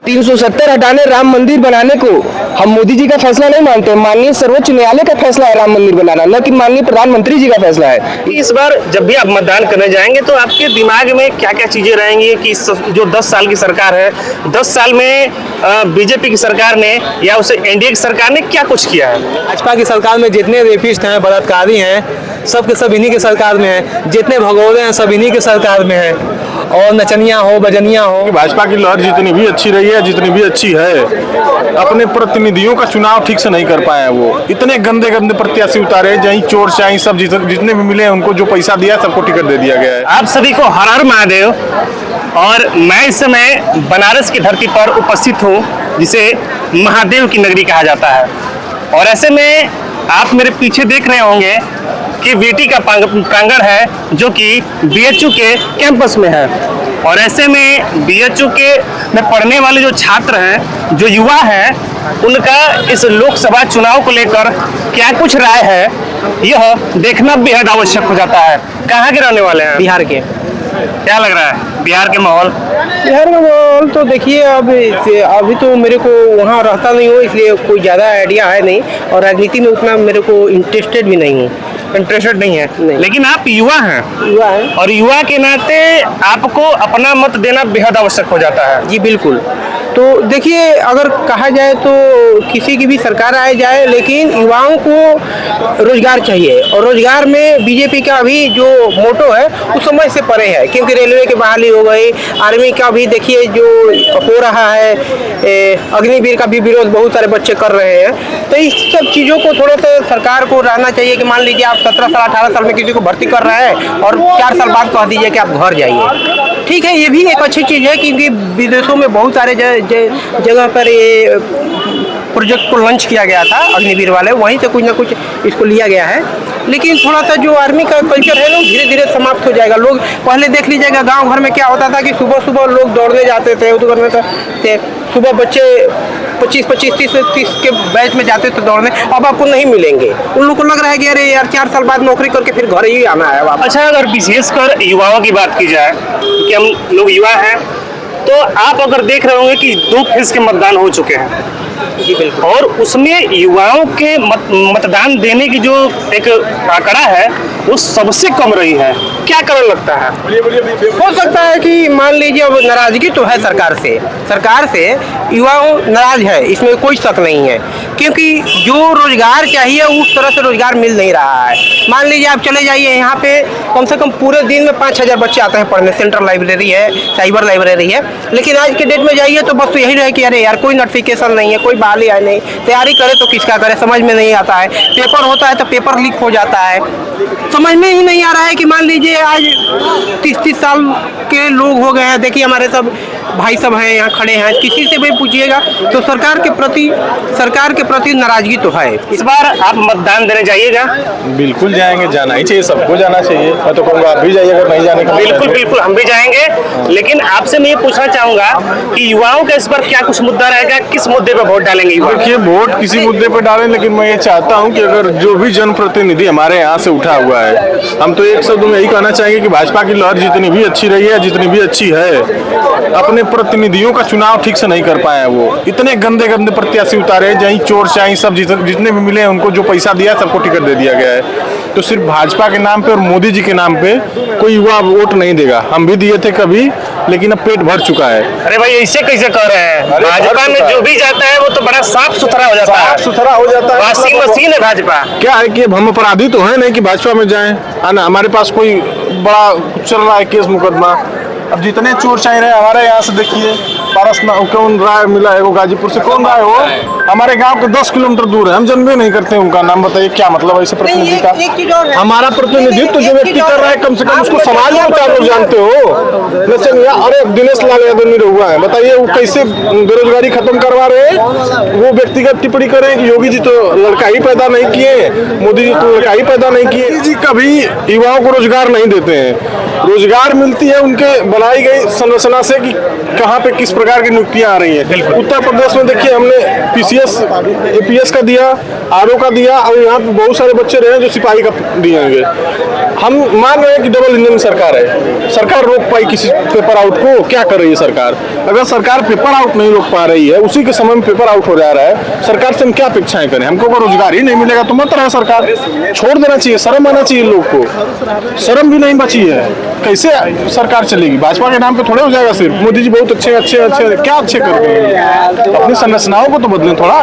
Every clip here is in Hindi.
370 हटाने, राम मंदिर बनाने को हम मोदी जी का फैसला नहीं मानते। माननीय सर्वोच्च न्यायालय का फैसला है राम मंदिर बनाना, न कि माननीय प्रधानमंत्री जी का फैसला है। इस बार जब भी आप मतदान करने जाएंगे तो आपके दिमाग में क्या क्या चीजें रहेंगी कि जो 10 साल की सरकार है, 10 साल में बीजेपी की सरकार ने या उसे एनडीए की सरकार ने क्या कुछ किया है? भाजपा की सरकार में जितने रेपिस्ट हैं, बलात्कारी हैं, सब के सब इन्हीं की सरकार में है। जितने भगोड़े हैं सब इन्हीं की सरकार में है। और नचनिया हो, बजनिया हो, भाजपा की लहर जितनी भी अच्छी रही है, जितनी भी अच्छी है, अपने प्रतिनिधियों का चुनाव ठीक से नहीं कर पाए। वो इतने गंदे गंदे प्रत्याशी उतारे, जहीं चोर चाई सब जितने भी मिले उनको जो पैसा दिया सबको टिकट दे दिया गया है। आप सभी को हर हर महादेव। और मैं इस समय बनारस की धरती पर उपस्थित हूँ, जिसे महादेव की नगरी कहा जाता है। और ऐसे में आप मेरे पीछे देख रहे होंगे कि वीटी का प्रांगण है, जो कि बीएचयू के कैंपस में है। और ऐसे में बीएचयू के में पढ़ने वाले जो छात्र हैं, जो युवा हैं, उनका इस लोकसभा चुनाव को लेकर क्या कुछ राय है, यह देखना बेहद आवश्यक हो जाता है। कहाँ के रहने वाले हैं? बिहार के। क्या लग रहा है बिहार के माहौल? बिहार का माहौल तो देखिए, अभी तो मेरे को वहाँ रहता नहीं हूँ, इसलिए कोई ज़्यादा आइडिया है नहीं, और राजनीति में उतना मेरे को इंटरेस्टेड भी नहीं हूँ। इंटरेस्टेड नहीं है नहीं। लेकिन आप युवा हैं, युवा है, और युवा के नाते आपको अपना मत देना बेहद आवश्यक हो जाता है। जी बिल्कुल। तो देखिए, अगर कहा जाए तो किसी की भी सरकार आए जाए, लेकिन युवाओं को रोजगार चाहिए। और रोजगार में बीजेपी का अभी जो मोटो है उस समझ से परे है, क्योंकि रेलवे की बहाली हो गई, आर्मी का भी देखिए जो हो रहा है, अग्निवीर का भी विरोध बहुत सारे बच्चे कर रहे हैं। तो इस सब चीज़ों को थोड़ा सा सरकार को रहना चाहिए कि मान लीजिए आप 17 साल 18 साल में किसी को भर्ती कर रहे हैं और 4 साल बाद कह दीजिए कि आप घर जाइए। ठीक है, ये भी एक अच्छी चीज़ है, क्योंकि विदेशों में बहुत सारे जगह पर ये प्रोजेक्ट को लॉन्च किया गया था, अग्निवीर वाले, वहीं से कुछ ना कुछ इसको लिया गया है। लेकिन थोड़ा सा जो आर्मी का कल्चर है ना, धीरे धीरे समाप्त हो जाएगा। लोग पहले देख लीजिएगा, गांव घर में क्या होता था कि सुबह सुबह लोग दौड़ने जाते थे, उधर में थे, सुबह बच्चे 25-30 के बैच में जाते थे दौड़ने। अब आपको नहीं मिलेंगे। उन लोगों को लग रहा है कि अरे यार 4 साल बाद नौकरी करके फिर घर ही आना है वापस। अच्छा, अगर विशेषकर युवाओं की बात की जाए, कि हम लोग युवा हैं, तो आप अगर देख रहे होंगे कि 2 फेज के मतदान हो चुके हैं। जी बिल्कुल। और उसमें युवाओं के मतदान देने की जो एक आंकड़ा है वो सबसे कम रही है। क्या कारण लगता है? हो सकता है कि मान लीजिए अब नाराजगी तो है सरकार से युवाओं नाराज है, इसमें कोई शक नहीं है, क्योंकि जो रोजगार चाहिए उस तरह से रोजगार मिल नहीं रहा है। मान लीजिए आप चले जाइए, यहाँ पे कम से कम पूरे दिन में 5000 बच्चे आते हैं पढ़ने। सेंट्रल लाइब्रेरी है, साइबर लाइब्रेरी है, लेकिन आज के डेट में जाइए तो बस तो यही रहे कि अरे यार कोई नोटिफिकेशन नहीं है, कोई बहाली है नहीं, तैयारी करे तो किसका करे, समझ में नहीं आता है। पेपर होता है तो पेपर लीक हो जाता है, समझ में ही नहीं आ रहा है कि मान लीजिए आज 30 साल के लोग हो गए हैं। देखिए हमारे सब भाई सब हैं यहाँ खड़े हैं, किसी से भी पूछिएगा तो सरकार के प्रति नाराजगी तो है। इस बार आप मतदान देने जाइएगा? बिल्कुल जाएंगे, जाना ही चाहिए, सबको जाना चाहिए। मैं तो कहूँगा आप भी जाइए, अगर नहीं जाने का। बिल्कुल बिल्कुल, हम भी जाएंगे। लेकिन आपसे मैं ये पूछना चाहूंगा कि युवाओं का इस बार क्या कुछ मुद्दा रहेगा, किस मुद्दे पर वोट डालेंगे युवा? देखिए, वोट किसी मुद्दे पर डालें, लेकिन मैं ये चाहता हूँ कि अगर जो भी जनप्रतिनिधि हमारे यहाँ से उठा हुआ है, हम तो एक शब्द में यही कहना चाहेंगे कि भाजपा की लहर जितनी भी अच्छी रही है, जितनी भी अच्छी है, अपने प्रतिनिधियों का चुनाव ठीक से नहीं कर पाए। वो इतने गंदे गंदे प्रत्याशी उतारे, जहीं चोर चाई सब जितने भी मिले उनको जो पैसा दिया सबको टिकट दे दिया गया है। तो सिर्फ भाजपा के नाम पे और मोदी जी के नाम पे कोई युवा वोट नहीं देगा। हम भी दिए थे कभी, लेकिन अब पेट भर चुका है। अरे भाई, ऐसे कैसे कर रहे हैं? भाजपा में जो भी जाता है वो तो बड़ा साफ सुथरा हो जाता है, सुथरा हो जाता है। वॉशिंग मशीन है भाजपा। क्या है कि हम अपराधी तो है नहीं कि भाजपा में जाएं, है ना। हमारे पास कोई बड़ा चल रहा है केस मुकदमा। अब जितने चोर चाहे रहे हमारे यहाँ से देखिए, पारस में कौन राय मिला है, वो गाजीपुर से कौन राय हो, हमारे गांव के 10 किलोमीटर दूर है, हम जानते नहीं करते उनका नाम। बताइए क्या मतलब ऐसे प्रतिनिधि का? हमारा प्रतिनिधित्व जो व्यक्ति कर रहा है, कम से कम उसको समाज में 4 लोग जानते हो। जैसे अरे दिनेश लाल यादव निरहुआ है, बताइए वो कैसे बेरोजगारी खत्म करवा रहे हैं। वो व्यक्तिगत टिप्पणी करें कि योगी जी तो लड़का ही पैदा नहीं किए, मोदी जी तो लड़का ही पैदा नहीं किए। जी कभी युवाओं को रोजगार नहीं देते हैं। रोजगार मिलती है उनके बनाई गई संरचना से कि कहाँ पे किस प्रकार की नियुक्तियां आ रही हैं। उत्तर प्रदेश में देखिए हमने पीसीएस एपीएस का दिया, आरओ का दिया, और यहाँ पे बहुत सारे बच्चे रहे जो सिपाही का दिएंगे। हम मान रहे हैं कि डबल इंजन सरकार है, सरकार रोक पाई किसी पेपर आउट को? क्या कर रही है सरकार? अगर सरकार पेपर आउट नहीं रोक पा रही है, उसी के समय में पेपर आउट हो जा रहा है, सरकार से हम क्या अपेक्षाएं करें? हमको अगर रोजगार ही नहीं मिलेगा तो मत रहे सरकार, छोड़ देना चाहिए। शर्म आना चाहिए लोग को, शर्म भी नहीं बची है। कैसे सरकार चलेगी? भाजपा के नाम पे थोड़े हो जाएगा सिर्फ। मोदी जी बहुत अच्छे अच्छे अच्छे क्या अच्छे कर रहे हैं? अपनी संरचनाओं को तो बदलें थोड़ा।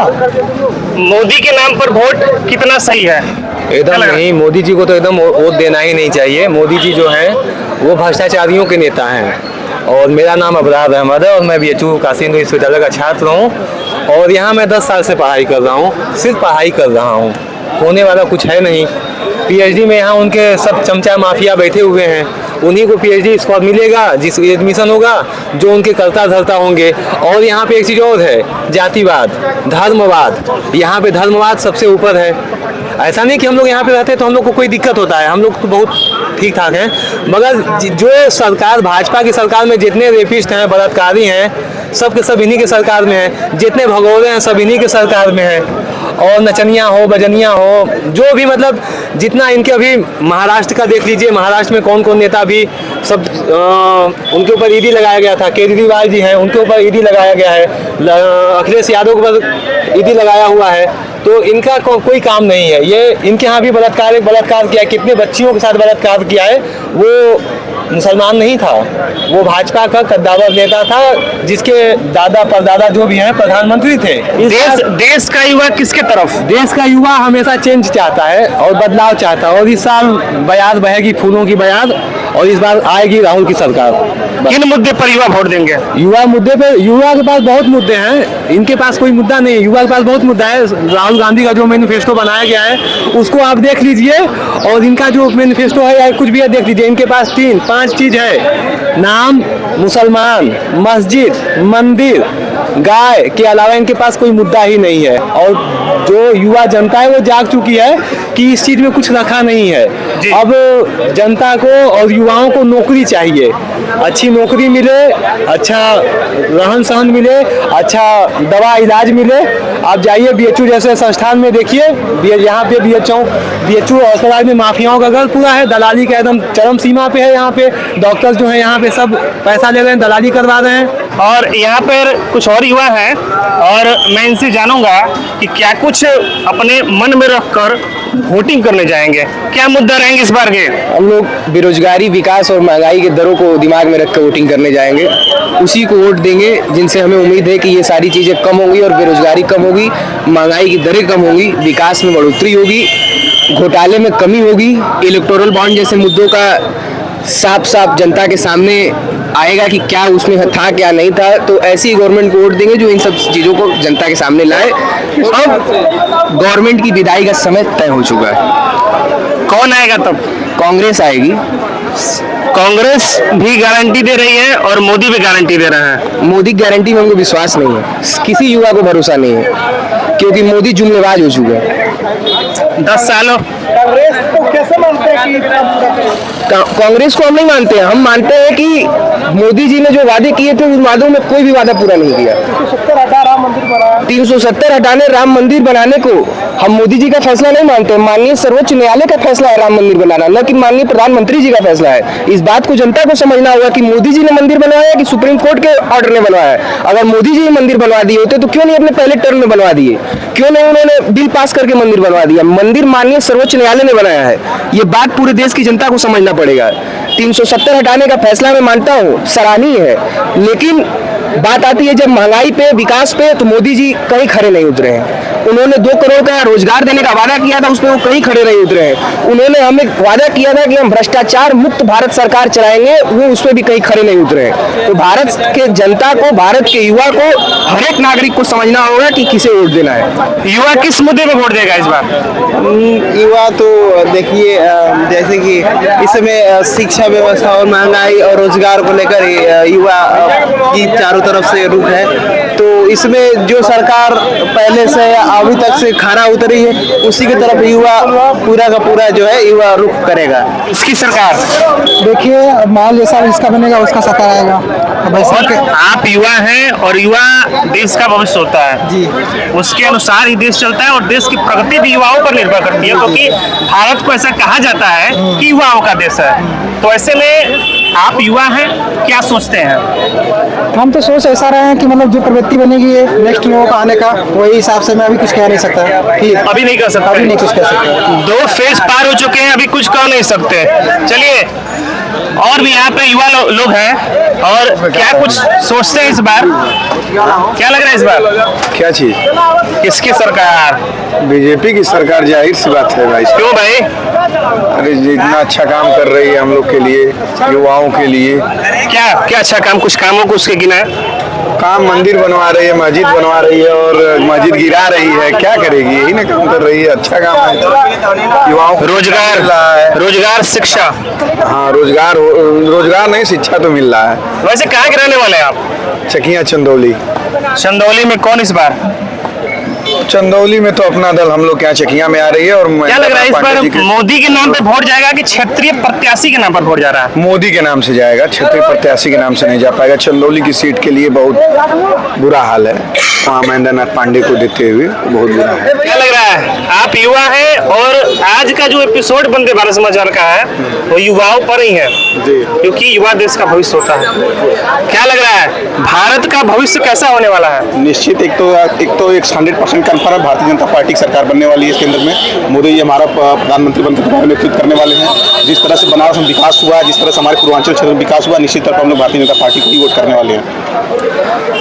मोदी के नाम पर वोट कितना सही है? एकदम नहीं, मोदी जी को तो एकदम वोट देना ही नहीं चाहिए। मोदी जी जो हैं वो भ्रष्टाचारियों के नेता हैं। और मेरा नाम अबरार अहमद है और मैं BHU काशी हिंदू विश्वविद्यालय का छात्र हूँ और यहाँ मैं 10 साल से पढ़ाई कर रहा हूँ, सिर्फ पढ़ाई कर रहा हूँ, होने वाला कुछ है नहीं। PhD में यहाँ उनके सब चमचा माफिया बैठे हुए हैं, उन्हीं को PhD स्कॉलर मिलेगा जिस एडमिशन होगा जो उनके करता धरता होंगे। और यहाँ पे एक चीज़ और है, जातिवाद, धर्मवाद। यहाँ पे धर्मवाद सबसे ऊपर है। ऐसा नहीं कि हम लोग यहाँ पे रहते तो हम लोग को कोई दिक्कत होता है, हम लोग तो बहुत ठीक ठाक हैं। मगर जो सरकार, भाजपा की सरकार में जितने रेपिस्ट हैं, बलात्कारी हैं, सब के सब इन्हीं के सरकार में हैं। जितने भगोड़े हैं सब इन्हीं के सरकार में हैं। और नचनिया हो, बजनिया हो, जो भी मतलब जितना इनके अभी महाराष्ट्र का देख लीजिए, महाराष्ट्र में कौन कौन नेता भी सब उनके ऊपर ईडी लगाया गया था। केजरीवाल जी हैं, उनके ऊपर ईडी लगाया गया है। अखिलेश यादव के ऊपर ईडी लगाया हुआ है। तो इनका कोई काम नहीं है। ये इनके यहाँ भी बलात्कार किया है, कितने बच्चियों के साथ बलात्कार किया है। वो मुसलमान नहीं था, वो भाजपा का कद्दावर नेता था, जिसके दादा परदादा जो भी हैं प्रधानमंत्री थे। देश का युवा किसके तरफ? देश का युवा हमेशा चेंज चाहता है और बदलाव चाहता है। और इस साल बयार बहेगी, फूलों की बयार, और इस बार आएगी राहुल की सरकार। किन मुद्दे पर युवा वोट देंगे? युवा मुद्दे पे, युवा के पास बहुत मुद्दे हैं, इनके पास कोई मुद्दा नहीं है। युवा के पास बहुत मुद्दा है। राहुल गांधी का जो मैनिफेस्टो बनाया गया है उसको आप देख लीजिए, और इनका जो मैनिफेस्टो है या कुछ भी है देख लीजिए। इनके पास 3-5 चीज है, नाम, मुसलमान, मस्जिद, मंदिर, गाय के अलावा इनके पास कोई मुद्दा ही नहीं है। और जो युवा जनता है वो जाग चुकी है कि इस चीज में कुछ रखा नहीं है। अब जनता को और युवाओं को नौकरी चाहिए, अच्छी नौकरी मिले, अच्छा रहन सहन मिले, अच्छा दवा इलाज मिले। आप जाइए BHU जैसे संस्थान में देखिए, यहाँ पे BHU अस्पताल में माफियाओं का घर पूरा है, दलाली का एकदम चरम सीमा पे है। यहाँ पे डॉक्टर्स जो है यहाँ पे सब पैसा ले रहे हैं, दलाली करवा रहे हैं। और यहाँ पर कुछ और युवा हैं और मैं इनसे जानूंगा कि क्या कुछ अपने मन में रखकर वोटिंग करने जाएंगे, क्या मुद्दा रहेंगे इस बार के? हम लोग बेरोजगारी, विकास और महंगाई के दरों को दिमाग में रख कर वोटिंग करने जाएंगे। उसी को वोट देंगे जिनसे हमें उम्मीद है कि ये सारी चीज़ें कम होंगी और बेरोजगारी कम होगी, महंगाई की दरें कम होंगी, विकास में बढ़ोतरी होगी, घोटाले में कमी होगी, इलेक्टोरल बॉन्ड जैसे मुद्दों का साफ साफ जनता के सामने आएगा कि क्या उसमें था क्या नहीं था। तो ऐसी गवर्नमेंट को वोट देंगे जो इन सब चीज़ों को जनता के सामने लाए। अब गवर्नमेंट की विदाई का समय तय हो चुका है। कौन आएगा तब? कांग्रेस आएगी। कांग्रेस भी गारंटी दे रही है और मोदी भी गारंटी दे रहा है। मोदी की गारंटी में हमको विश्वास नहीं है, किसी युवा को भरोसा नहीं है, क्योंकि मोदी जुमलेबाज हो चुका है। 10 सालों कांग्रेस को कैसे मानते हैं कि कांग्रेस को हम नहीं मानते हैं। हम मानते हैं कि मोदी जी ने जो वादे किए थे उन वादों में कोई भी वादा पूरा नहीं किया। 370 हटाने राम मंदिर बनाने को हम मोदी जी का फैसला नहीं मानते। माननीय सर्वोच्च न्यायालय का फैसला है राम मंदिर बनाना, न कि माननीय प्रधानमंत्री जी का फैसला है। इस बात को जनता को समझना होगा कि मोदी जी ने मंदिर बनवाया है कि सुप्रीम कोर्ट के ऑर्डर ने बनवाया है। अगर मोदी जी मंदिर बनवा दिए होते तो क्यों नहीं अपने पहले टर्म में बनवा दिए, क्यों नहीं उन्होंने बिल पास करके मंदिर बनवा दिया। मंदिर माननीय सर्वोच्च न्यायालय ने बनाया है, ये बात पूरे देश की जनता को समझना पड़ेगा। 370 हटाने का फैसला मैं मानता हूँ सराहनीय है, लेकिन बात आती है जब महंगाई पे, विकास पे, तो मोदी जी कहीं खड़े नहीं उतरे हैं। उन्होंने 2 करोड़ का रोजगार देने का वादा किया था, उसमें वो कहीं खड़े नहीं उतरे हैं। उन्होंने हमें वादा किया था कि हम भ्रष्टाचार मुक्त भारत सरकार चलाएंगे, वो उसमें भी कहीं खड़े नहीं उतरे हैं। तो भारत के जनता को, भारत के युवा को, हर एक नागरिक को समझना होगा कि किसे वोट देना है। युवा किस मुद्दे पे वोट देगा इस बार? युवा तो देखिए, जैसे कि इस समय शिक्षा व्यवस्था और महंगाई और रोजगार को लेकर युवा की चारों तरफ से रुख है, तो इसमें जो सरकार पहले से अभी तक से खरा उतरी है उसी की तरफ युवा पूरा का पूरा जो है युवा रुख करेगा। इसकी सरकार देखिए माहौल जैसा इसका बनेगा उसका सत्ता आएगा। अब ऐसा और के आप युवा हैं और युवा देश का भविष्य होता है जी। उसके अनुसार ही देश चलता है और देश की प्रगति भी युवाओं पर निर्भर करती है, क्योंकि भारत को ऐसा कहा जाता है कि युवाओं का देश है। तो ऐसे में आप युवा हैं, क्या सोचते हैं? हम तो सोच ऐसा रहे हैं कि मतलब जो प्रवृत्ति बनेगी नेक्स्ट लोगों का आने का वही हिसाब से मैं अभी कुछ कह नहीं सकता। ठीक अभी नहीं कर सकते, अभी नहीं कुछ कह सकता। 2 फेज पार हो चुके हैं, अभी कुछ कह नहीं सकते। चलिए, और भी यहाँ पे युवा लोग हैं और क्या कुछ सोचते हैं इस बार? क्या लग रहा है इस बार? क्या चीज? किसकी सरकार? बीजेपी की सरकार, जाहिर सी बात है भाई। क्यों भाई? अरे जितना अच्छा काम कर रही है हम लोग के लिए, युवाओं के लिए। क्या क्या अच्छा काम, कुछ कामों को उसके गिना है? काम मंदिर बनवा रही है, मस्जिद बनवा रही है और मस्जिद गिरा रही है, क्या करेगी? यही ना काम कर रही है, अच्छा काम है। युवाओं को रोजगार, मिल रहा है। रोजगार, शिक्षा। हाँ, रोजगार नहीं, शिक्षा तो मिल रहा है। वैसे कहाँ के रहने वाले हैं आप? चकिया चंदौली। चंदौली में कौन इस बार? चंदौली में तो अपना दल हम लोग के यहाँ चकिया में आ रही है। और क्या लग रहा है इस बार मोदी के नाम पे वोट जाएगा कि क्षेत्रीय प्रत्याशी के नाम पर वोट जा रहा है? मोदी के नाम से जाएगा, क्षेत्रीय प्रत्याशी के नाम से नहीं जा पाएगा। चंदौली की सीट के लिए बहुत बुरा हाल है, वहाँ महेंद्र नाथ पांडे को देते हुए बहुत बुरा है। क्या लग रहा है? आप युवा हैं और आज का जो एपिसोड वंदे भारत समाचार का है वो युवाओं पर ही है, क्योंकि युवा देश का भविष्य होता है। क्या लग रहा है भारत का भविष्य कैसा होने वाला है? निश्चित एक तो 100% कंफर्म है, भारतीय जनता पार्टी की सरकार बनने वाली है इस केंद्र में। मोदी जी हमारा प्रधानमंत्री बनकर नेतृत्व करने वाले हैं। जिस तरह से बनारस में विकास हुआ, जिस तरह से हमारे पूर्वांचल क्षेत्र में विकास हुआ, निश्चित तौर पर हम लोग भारतीय जनता पार्टी को ही वोट करने वाले हैं।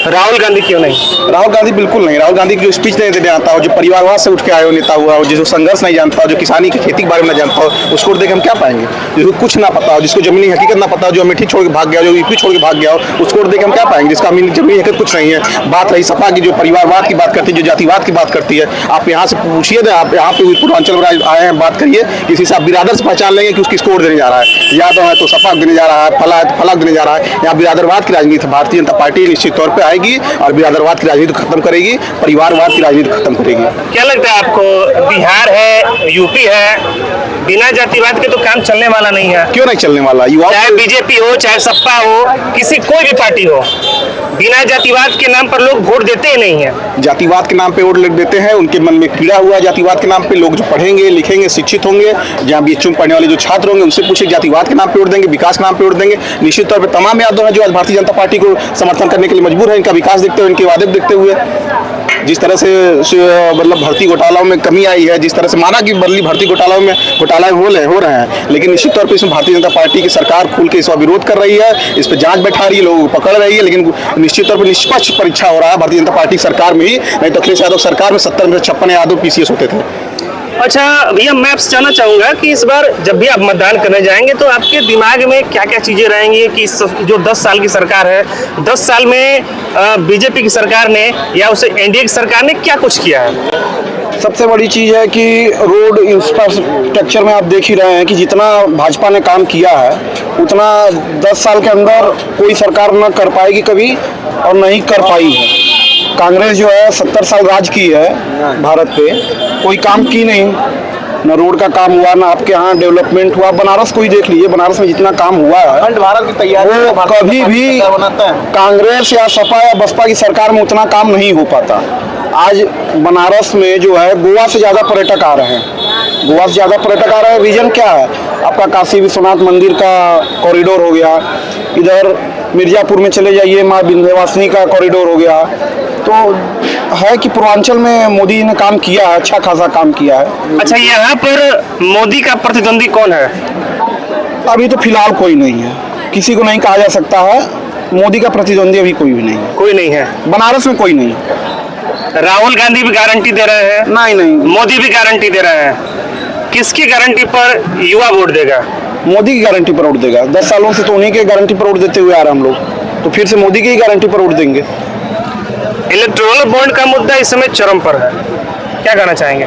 राहुल गांधी क्यों नहीं? राहुल गांधी बिल्कुल नहीं। राहुल गांधी की जो स्पीच नहीं देने आता हो, जो परिवारवाद से उठ के आए हो नेता हुआ हो, जिसको संघर्ष नहीं जानता हो, जो किसानी की खेती के बारे में नहीं जानता हो, उसको देख हम क्या पाएंगे? जिसको कुछ ना पता हो, जिसको जमीनी हकीकत ना पता हो, जो अमेठी छोड़ के भाग गया, जो यूपी छोड़ के भाग गया हो, उसको देख हम क्या पाएंगे? जिसका जमीनी हकीकत कुछ नहीं है। बात रही सपा की, जो परिवारवाद की बात करती है, जो जातिवाद की बात करती है, आप यहाँ से पूछिए ना, आप यहाँ पे पूर्वांचल में आए हैं, बात करिए, किसी से आप बिरादर से पहचान लेंगे कि उसकी स्कोर देने जा रहा है। यादव है तो सपा देने जा रहा है, फला है तो फला देने जा रहा है। यहाँ बिरादरवाद की राजनीति भारतीय जनता पार्टी निश्चित तौर पर आएगी और बिरादरवाद की राजनीति खत्म करेगी, परिवारवाद की राजनीति खत्म करेगी। क्या लगता है आपको? बिहार है, यूपी है, बिना जातिवाद के तो काम चलने वाला नहीं है। क्यों नहीं चलने वाला? चाहे बीजेपी हो, चाहे सपा हो, किसी कोई भी पार्टी हो, बिना जातिवाद के नाम पर लोग वोट देते ही नहीं है। जातिवाद के नाम पे वोट देते हैं, उनके मन में कीड़ा हुआ है जातिवाद के नाम पे। लोग जो पढ़ेंगे लिखेंगे शिक्षित होंगे, जहाँ बीएचयू में पढ़ने वाले जो छात्र होंगे उनसे पूछे जातिवाद के नाम पे वोट देंगे, विकास के नाम पे वोट देंगे। निश्चित तौर पर तमाम यादव हैं जो आज भारतीय जनता पार्टी को समर्थन करने के लिए मजबूर है, इनका विकास देखते हुए, इनके वादे देखते हुए। जिस तरह से मतलब भर्ती घोटालों में कमी आई है, जिस तरह से माना कि बदली भर्ती घोटालों में घोटाला हो रहे हैं, लेकिन निश्चित तौर पर इसमें भारतीय जनता पार्टी की सरकार खुल के इसका विरोध कर रही है, इस पर जांच बैठा रही है, लोगों को पकड़ रही है, लेकिन निश्चित तौर पर निष्पक्ष परीक्षा हो रहा है भारतीय जनता पार्टी सरकार में ही। नहीं तो अखिलेश यादव सरकार में 70 में 56 यादव पीसीएस होते थे। अच्छा भैया, मैं आपसे जानना चाहूंगा कि इस बार जब भी आप मतदान करने जाएंगे तो आपके दिमाग में क्या क्या चीजें रहेंगी कि जो 10 साल की सरकार है, 10 साल में बीजेपी की सरकार ने या उसे एनडीए की सरकार ने क्या कुछ किया है? सबसे बड़ी चीज़ है कि रोड इंफ्रास्ट्रक्चर में आप देख ही रहे हैं कि जितना भाजपा ने काम किया है उतना 10 साल के अंदर कोई सरकार न कर पाएगी कभी और नहीं कर पाई है। कांग्रेस जो है 70 साल राज की है भारत पे, कोई काम की नहीं, न रोड का काम हुआ, ना आपके यहाँ डेवलपमेंट हुआ। बनारस को ही देख लीजिए, बनारस में जितना काम हुआ है भारत की तैयारी वो कभी भी कांग्रेस या सपा या बसपा की सरकार में उतना काम नहीं हो पाता। आज बनारस में जो है गोवा से ज़्यादा पर्यटक आ रहे हैं, गोवा से ज़्यादा पर्यटक आ रहे हैं। रीजन क्या है? आपका काशी विश्वनाथ मंदिर का कॉरिडोर हो गया, इधर मिर्ज़ापुर में चले जाइए, माँ विंध्यवासिनी का कॉरिडोर हो गया। तो है कि पूर्वांचल में मोदी ने काम किया है, अच्छा खासा काम किया है। अच्छा, यहाँ पर मोदी का प्रतिद्वंदी कौन है? अभी तो फिलहाल कोई नहीं है, किसी को नहीं कहा जा सकता है। मोदी का प्रतिद्वंदी अभी कोई भी नहीं है, कोई नहीं है बनारस में, कोई नहीं। राहुल गांधी भी गारंटी दे रहे हैं, नहीं, मोदी भी गारंटी दे रहे हैं। किसकी गारंटी पर युवा वोट देगा? मोदी की गारंटी पर वोट देगा। 10 सालों से तो उन्हीं के गारंटी पर वोट देते हुए आ रहे हम लोग, तो फिर से मोदी की ही गारंटी पर वोट देंगे। इलेक्ट्रॉनिक बॉन्ड का मुद्दा इस समय चरम पर है, क्या कहना चाहेंगे?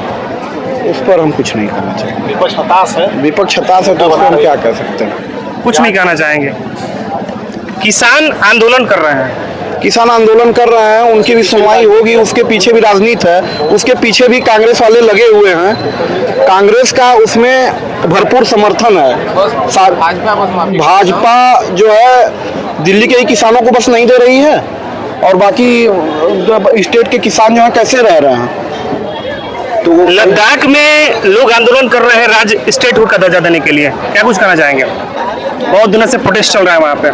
उस पर हम कुछ नहीं कहना चाहेंगे। विपक्ष हताश है, तो उस पर हम क्या कह सकते हैं? कुछ नहीं कहना चाहेंगे। किसान आंदोलन कर रहे हैं, किसान आंदोलन कर रहे हैं, उनकी भी सुनवाई होगी, उसके पीछे भी राजनीति है, उसके पीछे भी कांग्रेस वाले लगे हुए हैं। कांग्रेस का उसमें भरपूर समर्थन है। भाजपा जो है दिल्ली के ही किसानों को बस नहीं दे रही है, और बाकी स्टेट के किसान जो है कैसे रह रहे हैं। तो लद्दाख में लोग आंदोलन कर रहे हैं राज्य स्टेटहुड का दर्जा देने के लिए, क्या कुछ कहना चाहेंगे? बहुत दिनों से प्रोटेस्ट चल रहा है वहाँ पे,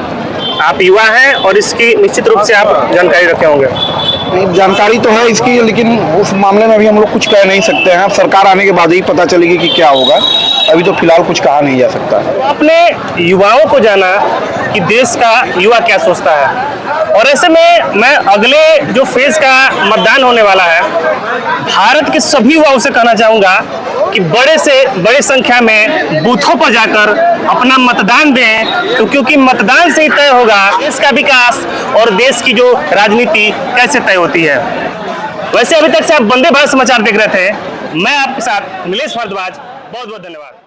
आप युवा हैं और इसकी निश्चित रूप से आप जानकारी रखे होंगे। नहीं, जानकारी तो है इसकी, लेकिन उस मामले में भी हम लोग कुछ कह नहीं सकते हैं। सरकार आने के बाद ही पता चलेगी कि क्या होगा, अभी तो फिलहाल कुछ कहा नहीं जा सकता। आपने युवाओं को जाना कि देश का युवा क्या सोचता है, और ऐसे में मैं अगले जो फेज का मतदान होने वाला है, भारत के सभी युवाओं से कहना चाहूँगा कि बड़े से बड़े संख्या में बूथों पर जाकर अपना मतदान दें, तो क्योंकि मतदान से ही तय होगा देश का विकास और देश की जो राजनीति कैसे तय होती है। वैसे अभी तक से आप वंदे भारत समाचार देख रहे थे, मैं आपके साथ नीलेश भारद्वाज, बहुत बहुत धन्यवाद।